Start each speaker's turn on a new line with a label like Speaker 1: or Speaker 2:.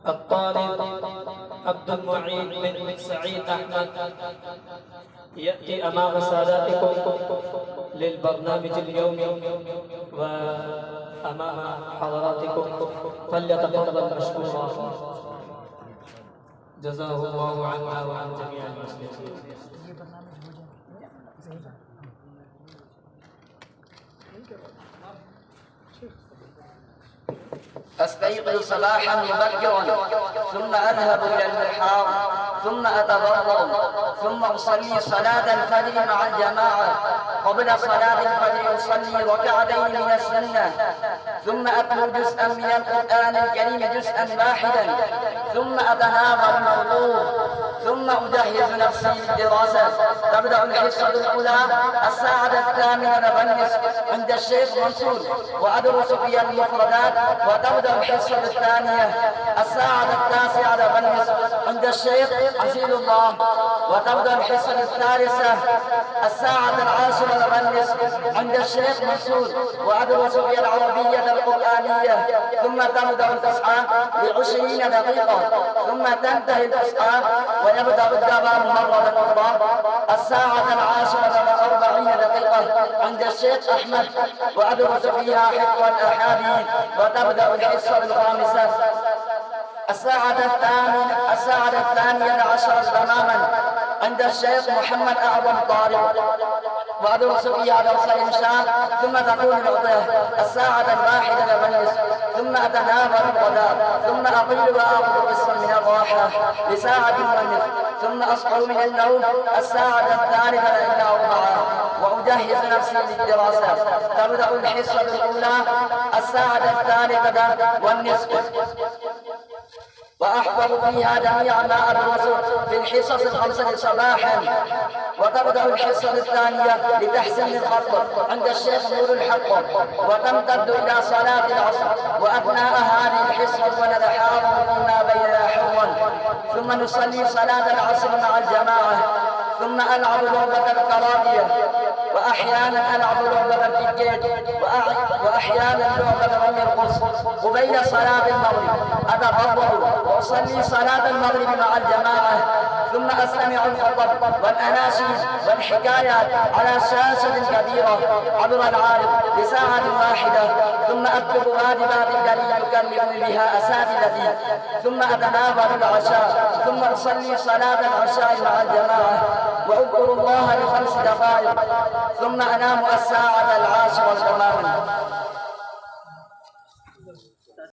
Speaker 1: الطالب عبد المعين بن سعيد أحمد يأتي أمام ساداتكم للبرنامج اليومي وأمام حضراتكم، فليتفضل مشكورا. جزاه الله عنا وعن جميع المسلمين.
Speaker 2: أستيقظ صباحا مبكرا، ثم أذهب إلى المرحاض، ثم أتوضأ، ثم أصلي صلاة الفجر مع الجماعة. قبل صلاة الفجر أصلي ركعتين من السنة، ثم أتلو جزءا من القرآن الكريم جزءا واحدا، ثم أتناول الموضوع، ثم أجهز نفسي للدراسة. تبدأ الحصة الأولى الساعة 8:30 عند الشيخ منصور، وأدرس فيها المفردات. وتبدأ الحصة الثانية الساعة 9:30 عند الشيخ عزيز الله. وتبدأ الحصة الثالثة الساعة 10:30 عند الشيخ منصور، وأدرس فيها العربية القرآنية. ثم تبدأ الفسحة ب20 دقيقة، ثم تنتهي الفسحة ويبدأ الدوام مرة أخرى الساعة 10:40 دقيقة عند الشيخ أحمد، وأدرس فيها حفظ الأحاديث. وتبدأ الحصة الخامسة الساعة 12:00 تماما عند الشيخ محمد أعظم طارق، وأدرس فيها درس الإنشاء. ثم تكون العطلة الساعة 1:30، ثم أتناول الغداء، ثم أقيل وآخذ قسطا من الراحة لساعة ونصف، ثم أصحى من النوم الساعة 3:45 وأجهز نفسي للدراسة. تبدأ الحصة الأولى الساعة 3:30 وأحفظ فيها جميع ما أدرسه في الحصص ال5 صباحا. وتبدأ الحصة الثانية لتحسين الخط عند الشيخ نور الحق، وتمتد إلى صلاة العصر. وأثناء هذه الحصة ونتحاور فيما بيننا حوا، ثم نصلي صلاة العصر مع الجماعة، ثم ألعب لعبة الكرابية، وأحيانا ألعب لعبة الكيكيت، وأحيانا لعبة رمي القرص. قبيل صلاة المغرب أتفضل وأصلي صلاة المغرب مع الجماعة، ثم أستمع الخطب والأناشيد والحكايات على شاشة كبيرة عبر العارض لساعة واحدة، ثم أكتب واجبات التي يكلمني بها أساتذتي، ثم أتناول العشاء، ثم أصلي صلاة العشاء مع الجماعة وأذكر الله ل5 دقائق، ثم أنام الساعة 10 تماما.